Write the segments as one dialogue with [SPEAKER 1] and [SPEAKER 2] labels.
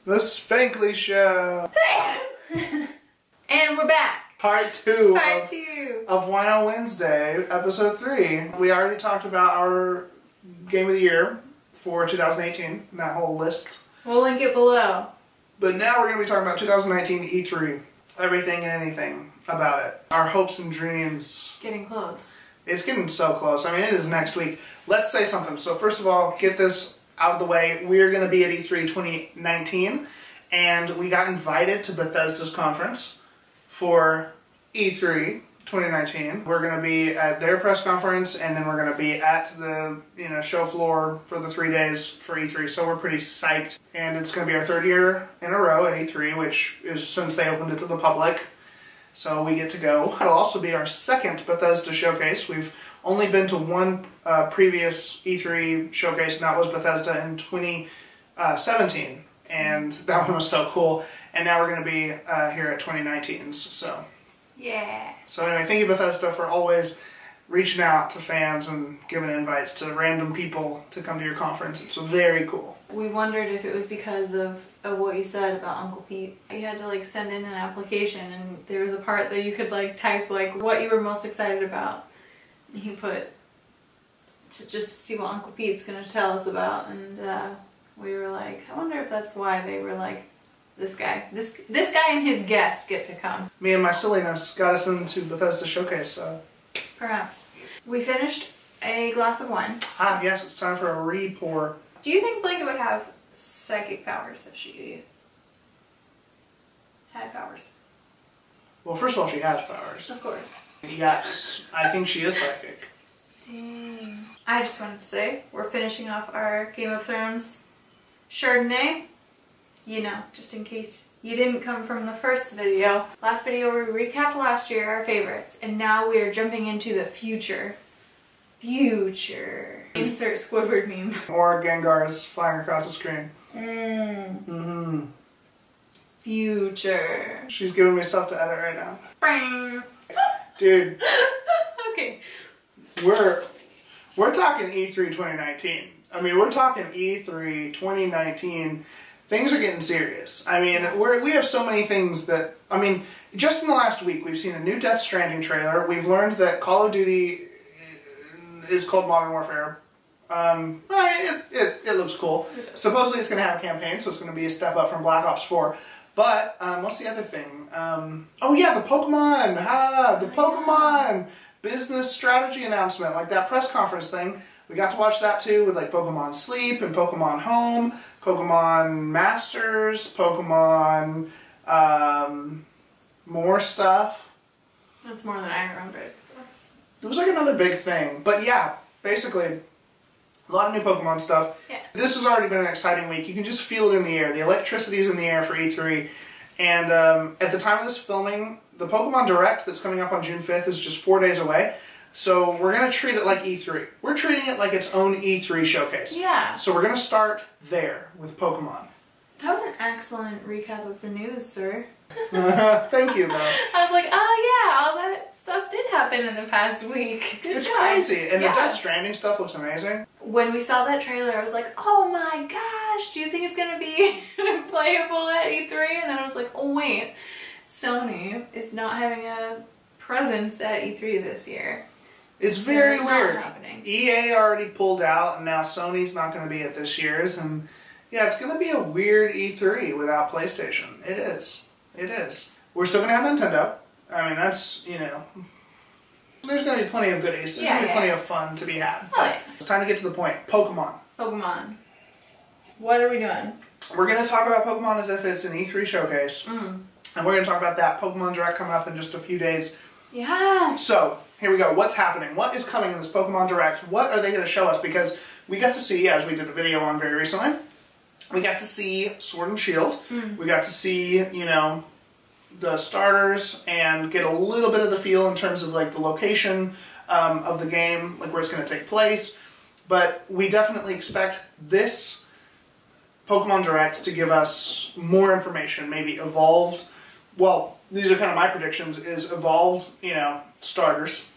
[SPEAKER 1] The Spankly Show.
[SPEAKER 2] And we're back.
[SPEAKER 1] Part 2 of Wino Wednesday, episode 3. We already talked about our game of the year for 2018, that whole list.
[SPEAKER 2] We'll link it below.
[SPEAKER 1] But now we're going to be talking about 2019 E3. Everything and anything about it. Our hopes and dreams.
[SPEAKER 2] Getting close.
[SPEAKER 1] It's getting so close. I mean, it is next week. Let's say something. So first of all, get this out of the way. We're going to be at E3 2019, and we got invited to Bethesda's conference for E3 2019. We're going to be at their press conference, and then we're going to be at the show floor for the 3 days for E3. So we're pretty psyched, and it's going to be our 3rd year in a row at E3, which is since they opened it to the public. So we get to go. It'll also be our 2nd Bethesda showcase. We've only been to one previous E3 showcase, and that was Bethesda in 2017. And that one was so cool. And now we're going to be here at 2019's. So
[SPEAKER 2] yeah.
[SPEAKER 1] So anyway, thank you Bethesda for always reaching out to fans and giving invites to random people to come to your conference. It's very cool.
[SPEAKER 2] We wondered if it was because of what you said about Uncle Pete. You had to like send in an application, and there was a part that you could like type like what you were most excited about. And he put to just see what Uncle Pete's gonna tell us about, and we were like, I wonder if that's why they were like, this guy and his guest get to come.
[SPEAKER 1] Me and my silliness got us into Bethesda showcase, so
[SPEAKER 2] perhaps. We finished a glass of wine.
[SPEAKER 1] Ah, yes, it's time for a re-pour.
[SPEAKER 2] Do you think Blanket would have psychic powers if she had powers?
[SPEAKER 1] Well, first of all, she has powers.
[SPEAKER 2] Of course.
[SPEAKER 1] Yes, I think she is psychic.
[SPEAKER 2] Dang. I just wanted to say, we're finishing off our Game of Thrones Chardonnay. You know, just in case you didn't come from the first video. Last video we recapped last year, our favorites, and now we are jumping into the future. Future. Insert Squidward meme. Or
[SPEAKER 1] Gengar's flying across the screen.
[SPEAKER 2] Future.
[SPEAKER 1] She's giving me stuff to edit right now.
[SPEAKER 2] Bang.
[SPEAKER 1] Dude.
[SPEAKER 2] Okay.
[SPEAKER 1] We're talking E3 2019. I mean, we're talking E3 2019. Things are getting serious. I mean, we have so many things that, I mean, just in the last week, we've seen a new Death Stranding trailer. We've learned that Call of Duty is called Modern Warfare. It looks cool. Supposedly it's going to have a campaign, so it's going to be a step up from Black Ops 4. But, what's the other thing? Oh yeah, the Pokemon! The Pokemon business strategy announcement, like that press conference thing. We got to watch that too with like Pokemon Sleep and Pokemon Home, Pokemon Masters, Pokemon more stuff.
[SPEAKER 2] That's more than I remembered. So.
[SPEAKER 1] It was like another big thing. But yeah, basically a lot of new Pokemon stuff.
[SPEAKER 2] Yeah. This
[SPEAKER 1] has already been an exciting week. You can just feel it in the air. The electricity is in the air for E3. And at the time of this filming, the Pokémon Direct that's coming up on June 5th is just 4 days away. So we're going to treat it like E3. We're treating it like its own E3 showcase.
[SPEAKER 2] Yeah.
[SPEAKER 1] So we're going to start there with Pokemon.
[SPEAKER 2] That was an excellent recap of the news, sir.
[SPEAKER 1] Thank you, though.
[SPEAKER 2] I was like, oh yeah, all that stuff did happen in the past week. Good job.
[SPEAKER 1] Crazy. And the Death Stranding stuff looks amazing.
[SPEAKER 2] When we saw that trailer, I was like, oh my gosh, do you think it's going to be playable at E3? And then I was like, oh wait, Sony is not having a presence at E3 this year.
[SPEAKER 1] It's very weird. EA already pulled out, and now Sony's not going to be at this year's. And yeah, it's going to be a weird E3 without PlayStation. It is. It is. We're still going to have Nintendo. I mean, that's, there's going to be plenty of goodies. There's going to be plenty of fun to be had.
[SPEAKER 2] Oh, yeah.
[SPEAKER 1] It's time to get to the point. Pokemon.
[SPEAKER 2] Pokemon. What are we doing?
[SPEAKER 1] We're going to talk about Pokemon as if it's an E3 showcase. And we're going to talk about that Pokemon Direct coming up in just a few days.
[SPEAKER 2] Yeah.
[SPEAKER 1] So, here we go. What's happening? What is coming in this Pokemon Direct? What are they going to show us? Because we got to see, as we did a video on very recently, we got to see Sword and Shield. We got to see, the starters and get a little bit of the feel in terms of like the location of the game, like where it's going to take place. But we definitely expect this Pokemon Direct to give us more information, maybe evolved. Well, these are kind of my predictions, is evolved, starters.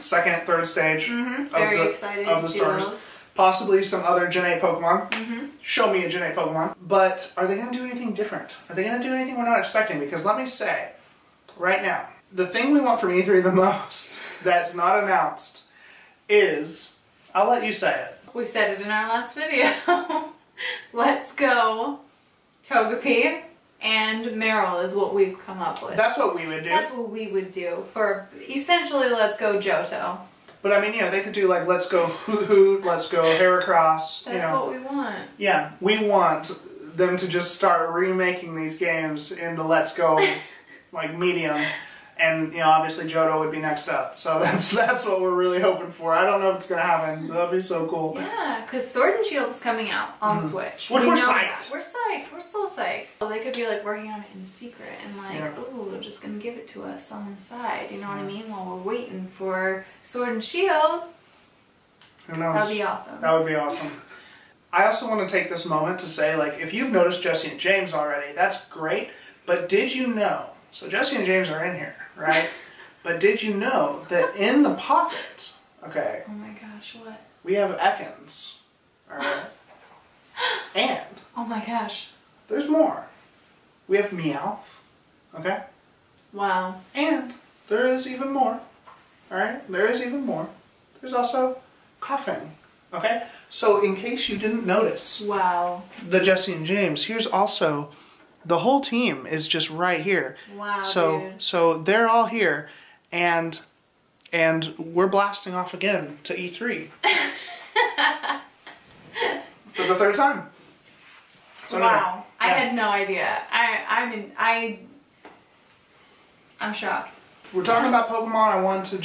[SPEAKER 1] Second, third stage of
[SPEAKER 2] Very excited
[SPEAKER 1] of
[SPEAKER 2] to
[SPEAKER 1] the
[SPEAKER 2] see
[SPEAKER 1] starters.
[SPEAKER 2] those.
[SPEAKER 1] possibly some other Gen 8 Pokemon. Show me a Gen 8 Pokemon. But are they going to do anything different? Are they going to do anything we're not expecting? Because let me say, right now, the thing we want from E3 the most that's not announced is, I'll let you say it.
[SPEAKER 2] We said it in our last video. Let's Go Togepi and Meryl is what we've come up with.
[SPEAKER 1] That's what we would do.
[SPEAKER 2] That's what we would do for essentially Let's Go Johto.
[SPEAKER 1] But I mean, they could do like Let's Go Hoot Hoot, Let's Go Heracross.
[SPEAKER 2] That's what we want.
[SPEAKER 1] Yeah, we want them to just start remaking these games in the Let's Go like medium. And, obviously Johto would be next up. So that's what we're really hoping for. I don't know if it's going to happen. That'd be so cool.
[SPEAKER 2] Yeah, because Sword and Shield is coming out on Switch.
[SPEAKER 1] Which we're psyched.
[SPEAKER 2] We're psyched. We're so psyched. Well, they could be like working on it in secret and like, ooh, they're just going to give it to us on the side. You know what I mean? While we're waiting for Sword and Shield.
[SPEAKER 1] Who knows?
[SPEAKER 2] That'd be awesome.
[SPEAKER 1] That would be awesome. I also want to take this moment to say, like, if you've noticed Jesse and James already, that's great. But did you know? So Jesse and James are in here, right? But did you know that in the pocket, okay?
[SPEAKER 2] Oh my gosh, what?
[SPEAKER 1] We have Ekans, alright? And
[SPEAKER 2] oh my gosh,
[SPEAKER 1] there's more. We have Meowth, okay?
[SPEAKER 2] Wow.
[SPEAKER 1] And there is even more, alright? There is even more. There's also Coughing, okay? So in case you didn't notice,
[SPEAKER 2] wow,
[SPEAKER 1] the Jesse and James, here's also the whole team is just right here.
[SPEAKER 2] Wow,
[SPEAKER 1] so they're all here, and we're blasting off again to E3 for the third time. So
[SPEAKER 2] wow, I had no idea. I'm shocked.
[SPEAKER 1] We're talking about Pokemon. I want to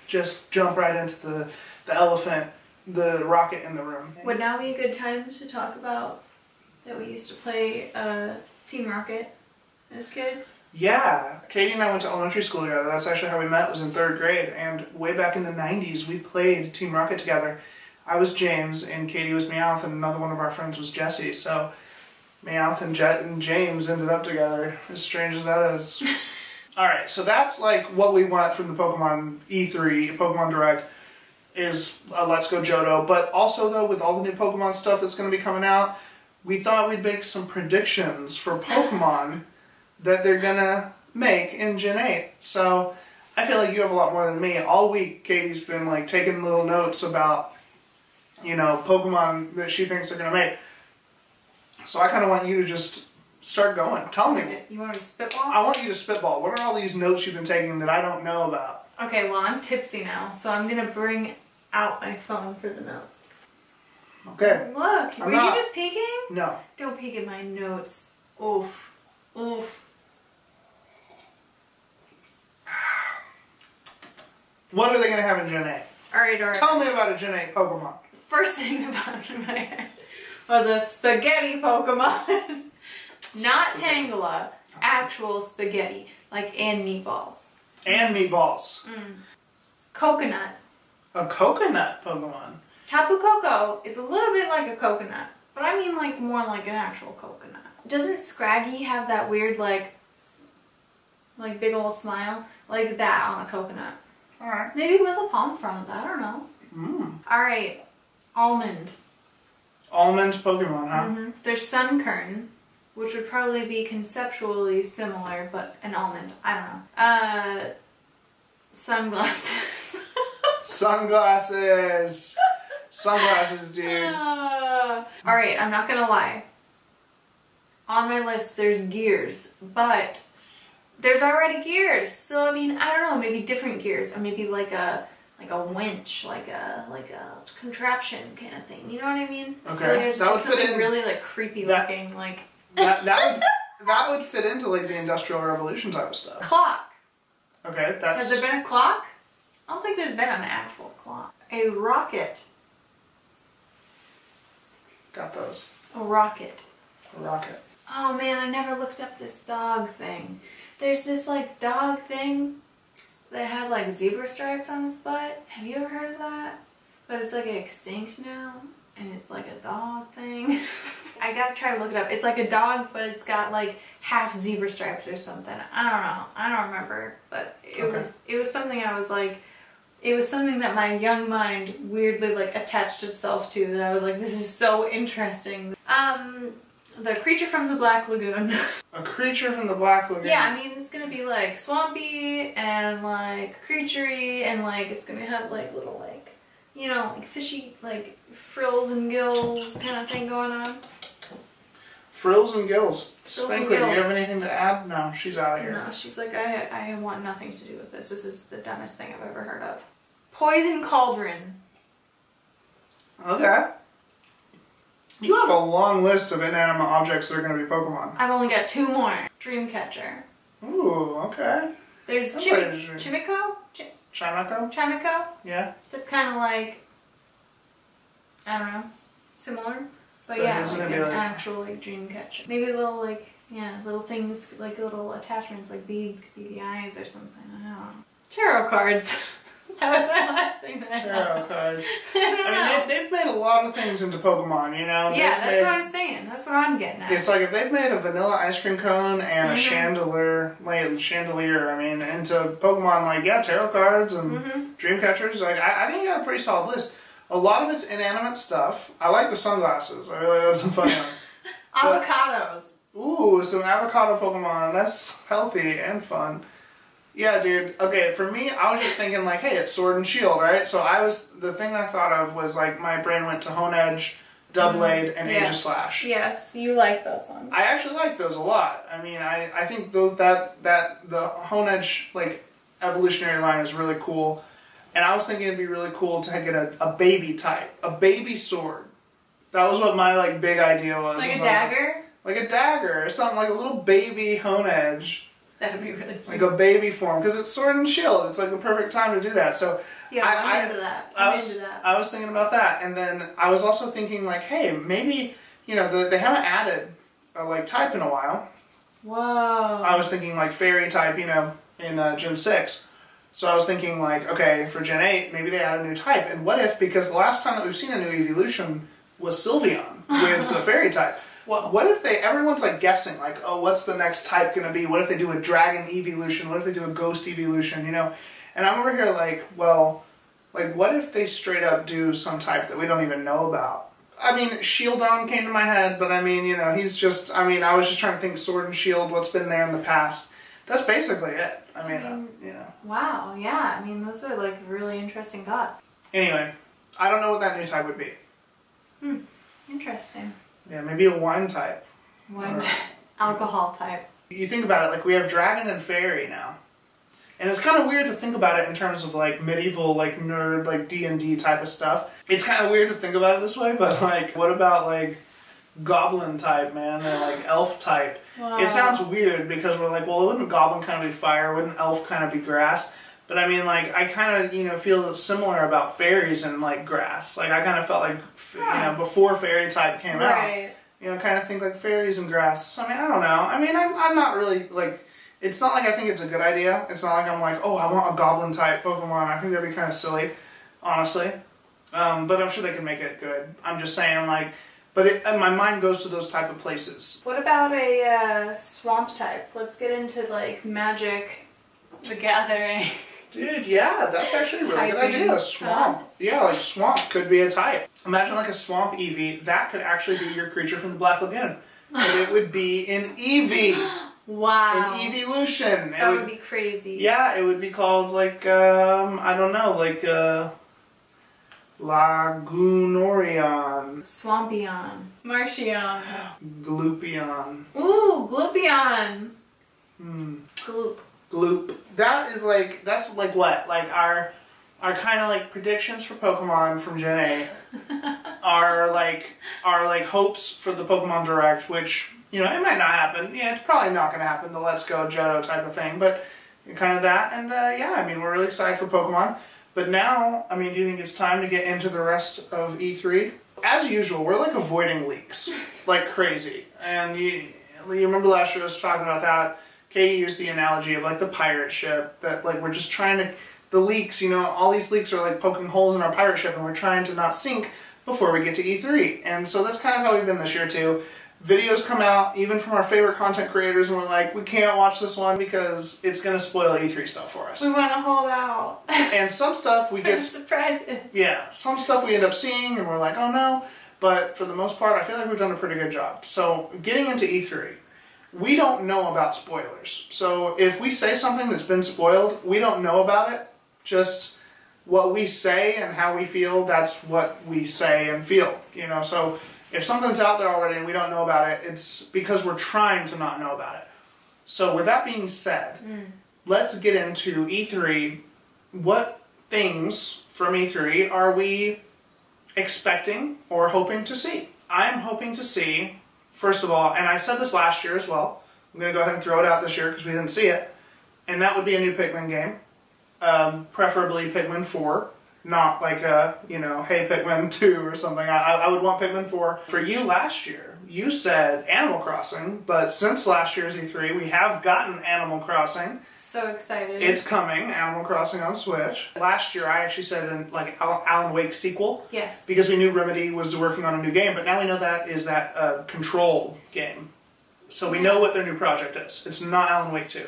[SPEAKER 1] just jump right into the elephant, the rocket in the room.
[SPEAKER 2] Would now be a good time to talk about that we used to play Team Rocket as kids?
[SPEAKER 1] Yeah, Katie and I went to elementary school together. That's actually how we met, was in 3rd grade. And way back in the 90s, we played Team Rocket together. I was James, and Katie was Meowth, and another one of our friends was Jesse. So Meowth and James ended up together, as strange as that is. Alright, so that's like what we want from the Pokemon E3, Pokemon Direct, is a Let's Go Johto. But also, though, with all the new Pokemon stuff that's going to be coming out, we thought we'd make some predictions for Pokemon that they're gonna make in Gen 8. So I feel like you have a lot more than me. All week, Katie's been like taking little notes about, Pokemon that she thinks they're gonna make. So I kind of want you to just start going. Tell me.
[SPEAKER 2] You want me to spitball?
[SPEAKER 1] I want you to spitball. What are all these notes you've been taking that I don't know about?
[SPEAKER 2] Okay, well, I'm tipsy now, so I'm gonna bring out my phone for the notes.
[SPEAKER 1] Okay.
[SPEAKER 2] Look, were you just peeking?
[SPEAKER 1] No.
[SPEAKER 2] Don't peek at my notes. Oof. Oof.
[SPEAKER 1] What are they going to have in Gen 8?
[SPEAKER 2] Alright.
[SPEAKER 1] Tell me about a Gen 8 Pokemon.
[SPEAKER 2] First thing that popped in my head was a spaghetti Pokemon. Not Tangela, actual spaghetti. And meatballs.
[SPEAKER 1] And meatballs.
[SPEAKER 2] Coconut.
[SPEAKER 1] A coconut Pokemon.
[SPEAKER 2] Tapu Koko is a little bit like a coconut, but I mean more like an actual coconut. Doesn't Scraggy have that weird big old smile? Like that on a coconut.
[SPEAKER 1] Alright.
[SPEAKER 2] Maybe with a palm frond, I don't know. Alright, almond.
[SPEAKER 1] Almond Pokemon, huh?
[SPEAKER 2] There's Sunkern, which would probably be conceptually similar, but an almond. I don't know. Sunglasses.
[SPEAKER 1] Sunglasses! Sunglasses, dude.
[SPEAKER 2] Alright, I'm not gonna lie. On my list, there's gears, but there's already gears. So, I mean, I don't know, maybe different gears, or maybe like a winch, like a contraption kind of thing. You know what I mean?
[SPEAKER 1] Okay,
[SPEAKER 2] that would fit in. Really creepy looking,
[SPEAKER 1] that would fit into the Industrial Revolution type of stuff.
[SPEAKER 2] Clock.
[SPEAKER 1] Okay, that's.
[SPEAKER 2] Has there been a clock? I don't think there's been an actual clock. A rocket.
[SPEAKER 1] Got those.
[SPEAKER 2] A rocket.
[SPEAKER 1] A rocket.
[SPEAKER 2] Oh man, I never looked up this dog thing. There's this dog thing that has zebra stripes on its butt. Have you ever heard of that? But it's extinct now, and it's a dog thing. I gotta try to look it up. It's a dog, but it's got half zebra stripes or something. I don't know. I don't remember, but it was something I was it was something that my young mind weirdly like attached itself to, that I was like, this is so interesting. The creature from the Black Lagoon.
[SPEAKER 1] A creature from the Black Lagoon.
[SPEAKER 2] Yeah, I mean, it's gonna be like swampy and like creaturey, and like it's gonna have like little like, you know, like fishy like frills and gills kind of thing going on.
[SPEAKER 1] Frills and gills.
[SPEAKER 2] Frills and
[SPEAKER 1] Spankley, do you
[SPEAKER 2] gills.
[SPEAKER 1] have anything to add? No, she's out of here.
[SPEAKER 2] No, she's like, I want nothing to do with this. This is the dumbest thing I've ever heard of. Poison Cauldron.
[SPEAKER 1] Okay. You have a long list of inanimate objects that are going to be Pokemon.
[SPEAKER 2] I've only got 2 more. Dreamcatcher.
[SPEAKER 1] Ooh, okay.
[SPEAKER 2] There's
[SPEAKER 1] That's
[SPEAKER 2] Chimico?
[SPEAKER 1] Chimico?
[SPEAKER 2] Chimico?
[SPEAKER 1] Yeah.
[SPEAKER 2] That's kind of like, I don't know, similar. But
[SPEAKER 1] But
[SPEAKER 2] yeah,
[SPEAKER 1] isn't
[SPEAKER 2] like
[SPEAKER 1] it
[SPEAKER 2] an
[SPEAKER 1] like-
[SPEAKER 2] actual like dream catcher. Maybe little like, yeah, little things, like little attachments, like beads could be the eyes or something. I don't know. Tarot cards. That was my last thing that I
[SPEAKER 1] Tarot
[SPEAKER 2] thought.
[SPEAKER 1] cards.
[SPEAKER 2] I don't know.
[SPEAKER 1] I mean, they've made a lot of things into Pokemon, you know?
[SPEAKER 2] Yeah,
[SPEAKER 1] They've
[SPEAKER 2] that's what I'm saying. That's what I'm getting at.
[SPEAKER 1] It's like if they've made a vanilla ice cream cone and a chandelier, I mean, into Pokemon, like, yeah, tarot cards and dream catchers, like, I think you got a pretty solid list. A lot of it's inanimate stuff. I like the sunglasses. I really have some fun with them.
[SPEAKER 2] Avocados.
[SPEAKER 1] Ooh, some avocado Pokemon. That's healthy and fun. Yeah, dude. Okay, for me, I was just thinking like, hey, it's Sword and Shield, right? So the thing I thought of was like, my brain went to Honedge, Doublade, and Aegislash.
[SPEAKER 2] Yes, you like those ones.
[SPEAKER 1] I actually like those a lot. I mean, I think that the Honedge like evolutionary line is really cool, and I was thinking it'd be really cool to get a baby type, a baby sword. That was what my like big idea was.
[SPEAKER 2] Like a dagger?
[SPEAKER 1] Like a dagger, or something like a little baby Honedge.
[SPEAKER 2] That would be really cute.
[SPEAKER 1] Like a baby form, because it's Sword and Shield. It's like the perfect time to do that. So
[SPEAKER 2] Yeah, I'm into that. I'm into that.
[SPEAKER 1] I was thinking about that, and then I was also thinking like, hey, maybe they haven't added a like type in a while.
[SPEAKER 2] Whoa.
[SPEAKER 1] I was thinking like Fairy type, in Gen 6. So I was thinking like, okay, for Gen 8, maybe they add a new type. And what if, because the last time that we've seen a new evolution was Sylveon with the Fairy type.
[SPEAKER 2] Whoa.
[SPEAKER 1] What if everyone's like guessing, like, oh, what's the next type going to be? What if they do a dragon evolution? What if they do a ghost evolution, And I'm over here like, well, like, what if they straight up do some type that we don't even know about? I mean, Shieldon came to my head, but I mean, he's just, I was just trying to think Sword and Shield, what's been there in the past. That's basically it. I mean,
[SPEAKER 2] Wow, yeah. I mean, those are like really interesting thoughts.
[SPEAKER 1] Anyway, I don't know what that new type would be.
[SPEAKER 2] Interesting.
[SPEAKER 1] Yeah, maybe a wine type.
[SPEAKER 2] Wine type. Alcohol type.
[SPEAKER 1] You think about it, like, we have dragon and fairy now. And it's kind of weird to think about it in terms of, like, medieval, like, nerd, like, D&D type of stuff. It's kind of weird to think about it this way, but, like, what about, like, goblin type, man, or, like, elf type?
[SPEAKER 2] Wow.
[SPEAKER 1] It sounds weird because we're like, well, wouldn't goblin kind of be fire? Wouldn't elf kind of be grass? But, I mean, like, I kind of, feel similar about fairies and, like, grass. Like, I kind of felt like, before fairy type came out, kind of think, like, fairies and grass. So, I mean, I don't know. I mean, I'm not really, like... It's not like I think it's a good idea. It's not like I'm like, oh, I want a goblin-type Pokemon. I think that'd be kind of silly, honestly. But I'm sure they can make it good. I'm just saying, like... and my mind goes to those type of places.
[SPEAKER 2] What about a swamp type? Let's get into, like, Magic the Gathering.
[SPEAKER 1] Dude, yeah, that's actually a really good idea. A swamp. Yeah, like, swamp could be a type. Imagine, like, a swamp Eevee. That could actually be your creature from the Black Lagoon. And it would be an Eevee.
[SPEAKER 2] Wow.
[SPEAKER 1] An evolution.
[SPEAKER 2] That would be crazy.
[SPEAKER 1] Yeah, it would be called, like, I don't know, like, Lagoonorion.
[SPEAKER 2] Swampion. Marchion.
[SPEAKER 1] Gloopion.
[SPEAKER 2] Ooh, Gloopion. Gloop.
[SPEAKER 1] Gloop. That's like what? Like, our kind of, like, predictions for Pokemon from Gen 8 are hopes for the Pokemon Direct, which... it might not happen. Yeah, it's probably not going to happen, the Let's Go Johto type of thing, but kind of that. And we're really excited for Pokemon. But now, do you think it's time to get into the rest of E3? As usual, we're like avoiding leaks like crazy. And you remember last year I was talking about that. Katie used the analogy of like the pirate ship, that like we're just trying to, the leaks, all these leaks are like poking holes in our pirate ship and we're trying to not sink before we get to E3. And so that's kind of how we've been this year too. videos come out, even from our favorite content creators, and we're like, we can't watch this one because it's going to spoil E3 stuff for us.
[SPEAKER 2] We want to hold out.
[SPEAKER 1] And some stuff we get
[SPEAKER 2] surprises.
[SPEAKER 1] Yeah, some stuff we end up seeing and we're like, oh no. But for the most part, I feel like we've done a pretty good job. So getting into E3, we don't know about spoilers. So if we say something that's been spoiled, we don't know about it. Just what we say and how we feel, that's what we say and feel. You know, so if something's out there already and we don't know about it, it's because we're trying to not know about it. So with that being said, let's get into E3. What things from E3 are we expecting or hoping to see? I'm hoping to see, first of all, and I said this last year as well, I'm going to go ahead and throw it out this year because we didn't see it, and that would be a new Pikmin game, preferably Pikmin 4. Not like a, you know, hey, Pikmin 2 or something. I would want Pikmin 4. For you last year, you said Animal Crossing, but since last year's E3, we have gotten Animal Crossing.
[SPEAKER 2] So excited.
[SPEAKER 1] It's coming, Animal Crossing on Switch. Last year, I actually said like Alan Wake sequel.
[SPEAKER 2] Yes.
[SPEAKER 1] Because we knew Remedy was working on a new game, but now we know that is that Control game. So we know what their new project is. It's not Alan Wake 2.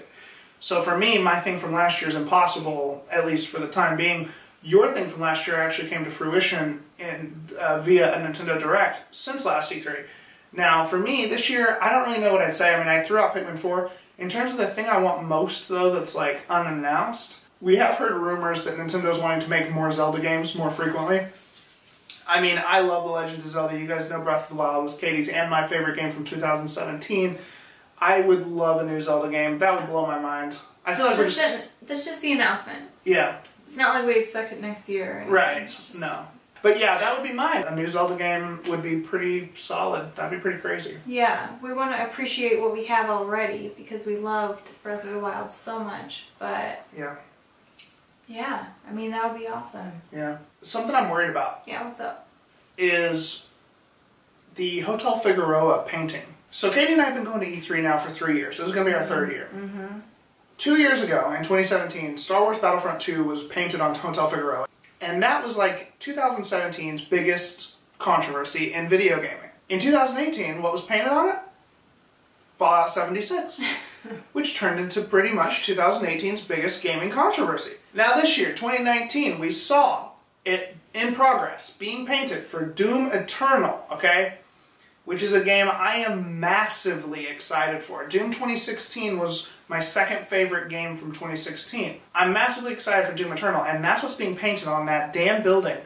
[SPEAKER 1] So for me, my thing from last year is impossible, at least for the time being. Your thing from last year actually came to fruition via a Nintendo Direct since last E3. Now, for me, this year, I don't really know what I'd say. I mean, I threw out Pikmin 4. In terms of the thing I want most, though, that's like unannounced, we have heard rumors that Nintendo's wanting to make more Zelda games more frequently. I mean, I love The Legend of Zelda. You guys know Breath of the Wild was Katie's and my favorite game from 2017. I would love a new Zelda game. That would blow my mind. I feel like
[SPEAKER 2] that's just the announcement.
[SPEAKER 1] Yeah.
[SPEAKER 2] It's not like we expect it next year.
[SPEAKER 1] Right. No. But yeah, that would be mine. A new Zelda game would be pretty solid. That'd be pretty crazy.
[SPEAKER 2] Yeah, we want to appreciate what we have already because we loved Breath of the Wild so much. But yeah, I mean, that would be awesome.
[SPEAKER 1] Yeah. Something I'm worried about.
[SPEAKER 2] Yeah, what's up?
[SPEAKER 1] Is the Hotel Figueroa painting. So Katie and I have been going to E3 now for 3 years. This is going to be our third year. 2 years ago, in 2017, Star Wars Battlefront 2 was painted on Hotel Figueroa. And that was like 2017's biggest controversy in video gaming. In 2018, what was painted on it? Fallout 76. Which turned into pretty much 2018's biggest gaming controversy. Now this year, 2019, we saw it in progress, being painted for Doom Eternal, okay? Which is a game I am massively excited for. Doom 2016 was my second favorite game from 2016. I'm massively excited for Doom Eternal, and that's what's being painted on that damn building.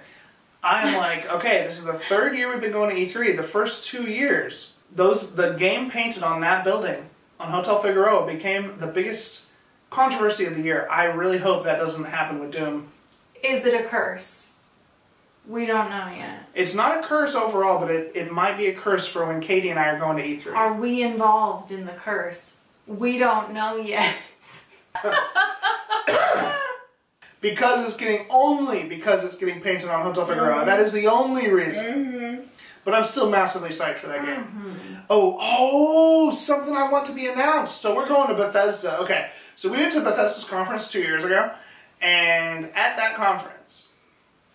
[SPEAKER 1] I'm like, okay, this is the third year we've been going to E3. The first 2 years, the game painted on that building, on Hotel Figueroa, became the biggest controversy of the year. I really hope that doesn't happen with Doom.
[SPEAKER 2] Is it a curse? We don't know yet.
[SPEAKER 1] It's not a curse overall, but it might be a curse for when Katie and I are going to E3.
[SPEAKER 2] Are we involved in the curse? We don't know yet.
[SPEAKER 1] Because it's getting painted on Hotel Figueroa. That is the only reason. But I'm still massively psyched for that game. Oh, something I want to be announced. So we're going to Bethesda. Okay, so we went to Bethesda's conference 2 years ago, and at that conference,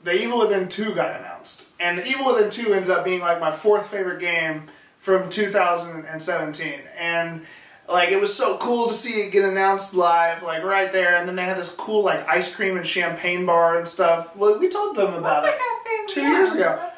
[SPEAKER 1] The Evil Within 2 got announced. And The Evil Within 2 ended up being like my fourth favorite game from 2017. And like, it was so cool to see it get announced live, like right there. And then they had this cool like ice cream and champagne bar and stuff. Well, we told them about it 2 years ago.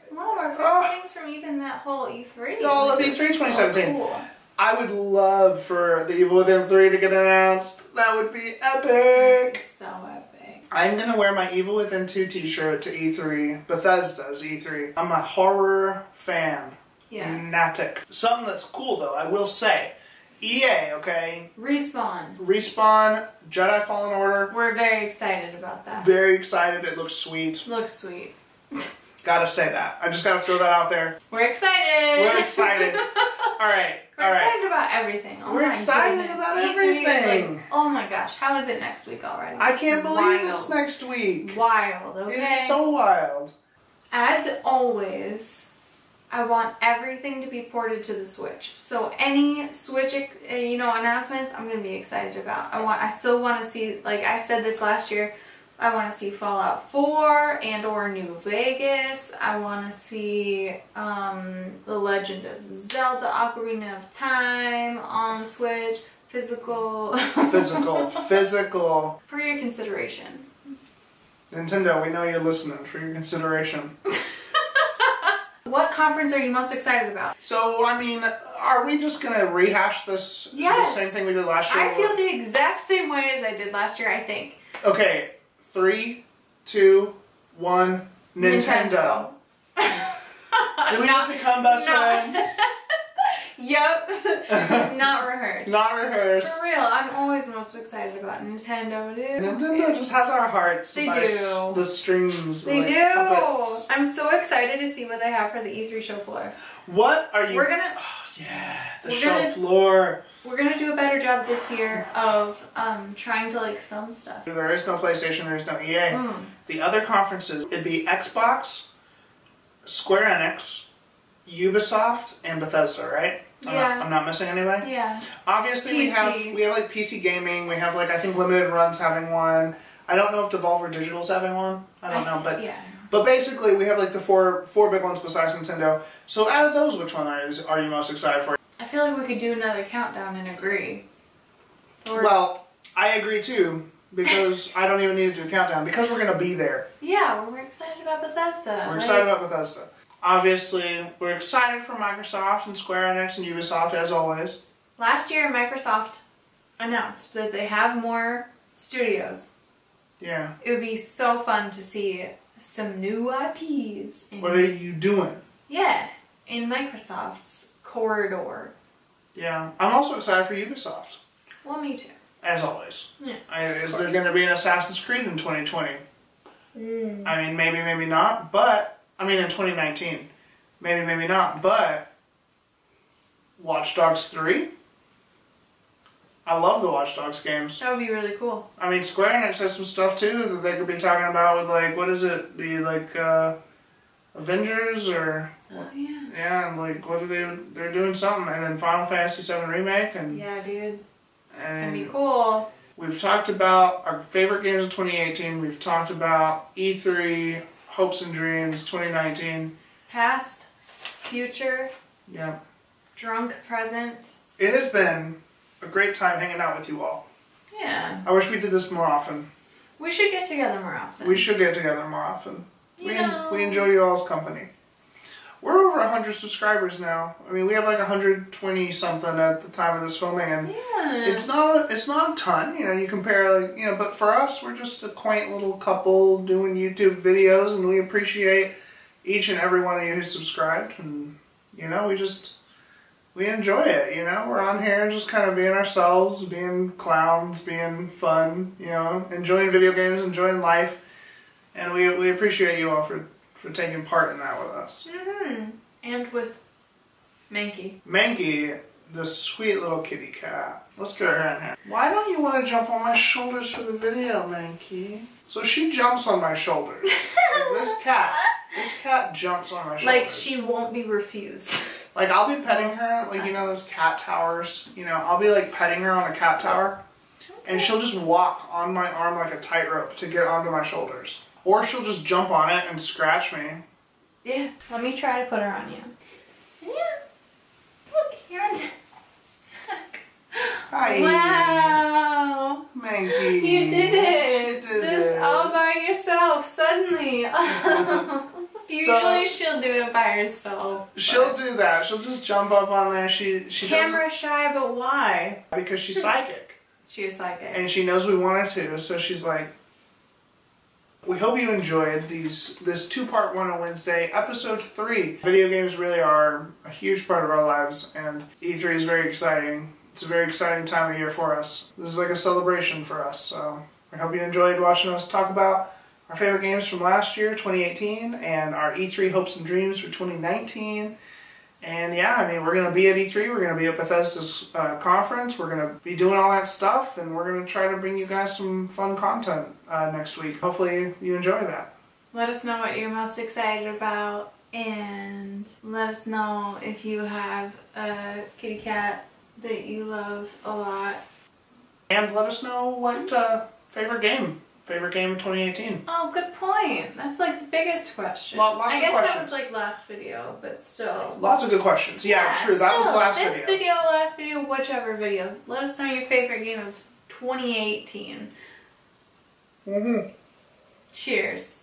[SPEAKER 2] One of our favorite things from even that whole E3.
[SPEAKER 1] All of E3 2017.
[SPEAKER 2] So cool.
[SPEAKER 1] I would love for The Evil Within 3 to get announced. That would be epic.
[SPEAKER 2] So epic.
[SPEAKER 1] I'm going to wear my Evil Within 2 t-shirt to E3, Bethesda's E3. I'm a horror fan.
[SPEAKER 2] Yeah.
[SPEAKER 1] Fanatic. Something that's cool though, I will say. EA, okay? Respawn, Jedi Fallen Order.
[SPEAKER 2] We're very excited about that.
[SPEAKER 1] Very excited. It looks sweet.
[SPEAKER 2] Looks sweet.
[SPEAKER 1] Gotta say that. I just gotta throw that out there.
[SPEAKER 2] We're excited.
[SPEAKER 1] We're excited. Alright.
[SPEAKER 2] We're excited about everything. Oh
[SPEAKER 1] We're excited about everything.
[SPEAKER 2] Like, oh my gosh, how is it next week already?
[SPEAKER 1] I can't believe it's next week.
[SPEAKER 2] Wild, okay?
[SPEAKER 1] It's so wild.
[SPEAKER 2] As always, I want everything to be ported to the Switch. So any Switch, announcements, I'm going to be excited about. I still want to see, like I said this last year, I want to see Fallout 4 and or New Vegas. I want to see The Legend of Zelda Ocarina of Time on Switch. Physical.
[SPEAKER 1] Physical.
[SPEAKER 2] For your consideration.
[SPEAKER 1] Nintendo, we know you're listening. For your consideration.
[SPEAKER 2] What conference are you most excited about?
[SPEAKER 1] So, I mean, are we just going to rehash this?
[SPEAKER 2] Yes.
[SPEAKER 1] The same thing we did last year?
[SPEAKER 2] I feel the exact same way as I did last year, I think.
[SPEAKER 1] Okay, 3, 2, 1, Nintendo. Did we just become best friends?
[SPEAKER 2] Yep. Not rehearsed.
[SPEAKER 1] Not rehearsed.
[SPEAKER 2] For real, I'm always most excited about Nintendo, dude.
[SPEAKER 1] Nintendo just has our hearts.
[SPEAKER 2] They
[SPEAKER 1] by
[SPEAKER 2] do.
[SPEAKER 1] The strings.
[SPEAKER 2] They
[SPEAKER 1] like,
[SPEAKER 2] do.
[SPEAKER 1] puppets.
[SPEAKER 2] I'm so excited to see what they have for the E3 show floor.
[SPEAKER 1] What are you...
[SPEAKER 2] We're gonna...
[SPEAKER 1] Oh, yeah, the show floor.
[SPEAKER 2] We're gonna do a better job this year of trying to like film stuff.
[SPEAKER 1] There is no PlayStation, there is no EA. The other conferences, it'd be Xbox, Square Enix, Ubisoft, and Bethesda, right?
[SPEAKER 2] Yeah.
[SPEAKER 1] I'm not missing anybody?
[SPEAKER 2] Yeah.
[SPEAKER 1] Obviously we have like PC gaming, we have like I think Limited Run's having one. I don't know if Devolver Digital's having one. I don't know, but
[SPEAKER 2] yeah.
[SPEAKER 1] But basically we have like the four big ones besides Nintendo. So out of those, which one are you most excited for?
[SPEAKER 2] I feel like we could do another countdown and agree.
[SPEAKER 1] Well, I agree too, because I don't even need to do a countdown, because we're going to be there.
[SPEAKER 2] Yeah, we're excited about Bethesda.
[SPEAKER 1] We're excited about Bethesda. Obviously, we're excited for Microsoft and Square Enix and Ubisoft, as always.
[SPEAKER 2] Last year, Microsoft announced that they have more studios.
[SPEAKER 1] Yeah.
[SPEAKER 2] It would be so fun to see some new IPs.
[SPEAKER 1] What are you doing?
[SPEAKER 2] Yeah, in Microsoft's corridor.
[SPEAKER 1] Yeah. I'm also excited for Ubisoft.
[SPEAKER 2] Well, me too.
[SPEAKER 1] As always.
[SPEAKER 2] Yeah.
[SPEAKER 1] Is there going to be an Assassin's Creed in 2020? I mean, maybe not, but... I mean, in 2019. Maybe not, but... Watch Dogs 3? I love the Watch Dogs games.
[SPEAKER 2] That would be really cool.
[SPEAKER 1] I mean, Square Enix has some stuff, too, that they could be talking about with, like, what is it? The, like, Avengers, or...
[SPEAKER 2] Oh, yeah.
[SPEAKER 1] Yeah, and, like, what are they're doing something. And then Final Fantasy VII Remake, and...
[SPEAKER 2] Yeah, dude. It's
[SPEAKER 1] and
[SPEAKER 2] gonna be cool.
[SPEAKER 1] We've talked about our favorite games of 2018. We've talked about E3, hopes and dreams, 2019.
[SPEAKER 2] Past, future,
[SPEAKER 1] Yeah.
[SPEAKER 2] drunk, present.
[SPEAKER 1] It has been a great time hanging out with you all.
[SPEAKER 2] Yeah.
[SPEAKER 1] I wish we did this more often.
[SPEAKER 2] We should get together more often.
[SPEAKER 1] We should get together more often.
[SPEAKER 2] Yeah.
[SPEAKER 1] We enjoy you all's company. We're over 100 subscribers now. I mean, we have like 120 something at the time of this filming, and
[SPEAKER 2] Yeah.
[SPEAKER 1] it's not a ton. You know, you compare like, you know, but for us, we're just a quaint little couple doing YouTube videos, and we appreciate each and every one of you who subscribed, and you know, we enjoy it. You know, we're on here just kind of being ourselves, being clowns, being fun. You know, enjoying video games, enjoying life, and we appreciate you all for taking part in that with us.
[SPEAKER 2] And with Mankey.
[SPEAKER 1] Mankey, the sweet little kitty cat. Let's get her in here. Why don't you want to jump on my shoulders for the video, Mankey? So she jumps on my shoulders. Like this cat jumps on my shoulders.
[SPEAKER 2] Like she won't be refused.
[SPEAKER 1] Like I'll be petting her, like you know those cat towers? You know, I'll be like petting her on a cat tower, and she'll just walk on my arm like a tightrope to get onto my shoulders. Or she'll just jump on it and scratch me.
[SPEAKER 2] Yeah. Let me try to put her on you. Yeah. Look, you're on
[SPEAKER 1] Hi.
[SPEAKER 2] Wow.
[SPEAKER 1] Mankey.
[SPEAKER 2] You did it.
[SPEAKER 1] She did
[SPEAKER 2] Just
[SPEAKER 1] it.
[SPEAKER 2] all by yourself, suddenly. Usually she'll do it by herself.
[SPEAKER 1] She'll do that. She'll just jump up on there. She
[SPEAKER 2] Camera shy, but why?
[SPEAKER 1] because she's psychic.
[SPEAKER 2] She's psychic.
[SPEAKER 1] And she knows we want her to, so she's like... We hope you enjoyed this two-part Wino Wednesday, episode 3. Video games really are a huge part of our lives, and E3 is very exciting. It's a very exciting time of year for us. This is like a celebration for us, so I hope you enjoyed watching us talk about our favorite games from last year, 2018, and our E3 hopes and dreams for 2019. And yeah, I mean, we're going to be at E3, we're going to be at Bethesda's conference, we're going to be doing all that stuff, and we're going to try to bring you guys some fun content next week. Hopefully you enjoy that.
[SPEAKER 2] Let us know what you're most excited about, and let us know if you have a kitty cat that you love a lot.
[SPEAKER 1] And let us know what favorite game Favorite game of 2018?
[SPEAKER 2] Oh, good point. That's like the biggest question.
[SPEAKER 1] Lots
[SPEAKER 2] I
[SPEAKER 1] of
[SPEAKER 2] guess
[SPEAKER 1] questions.
[SPEAKER 2] that was like last video, but still.
[SPEAKER 1] Lots of good questions. Yeah, true. That was the last
[SPEAKER 2] this
[SPEAKER 1] video.
[SPEAKER 2] last video, whichever video. Let us know your favorite game of 2018.
[SPEAKER 1] Mm-hmm.
[SPEAKER 2] Cheers.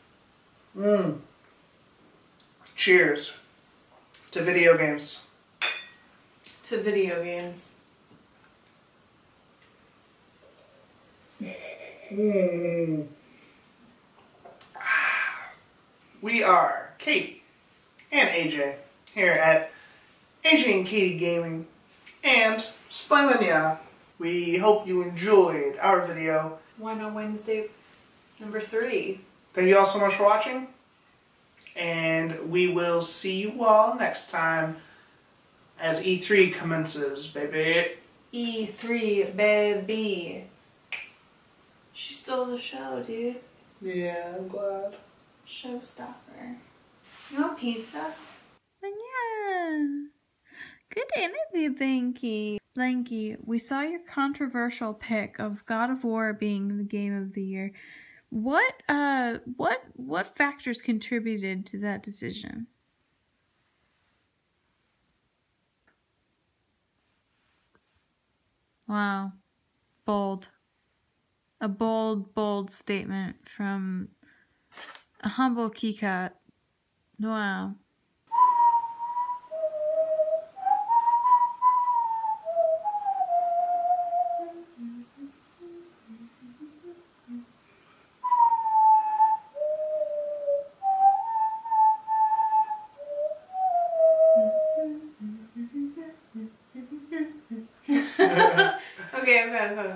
[SPEAKER 1] Cheers. To video games.
[SPEAKER 2] To video games.
[SPEAKER 1] We are Katie and AJ here at AJ and Katie Gaming and Splemania. We hope you enjoyed our video.
[SPEAKER 2] Wino Wednesday III.
[SPEAKER 1] Thank you all so much for watching, and we will see you all next time as E3 commences, baby.
[SPEAKER 2] E3, baby. She stole the show, dude.
[SPEAKER 1] Yeah, I'm glad.
[SPEAKER 2] Showstopper. You want pizza?
[SPEAKER 3] Yeah. Good interview, Blanky. We saw your controversial pick of God of War being the game of the year. What factors contributed to that decision? Wow. Bold. A bold statement from a humble keycat. Wow.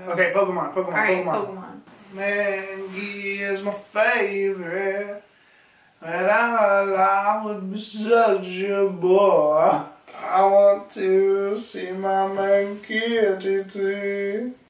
[SPEAKER 2] Okay,
[SPEAKER 1] Pokemon.
[SPEAKER 2] Alright, Pokemon.
[SPEAKER 1] Mangy is my favorite. And I would be such a boy. I want to see my man kitty too.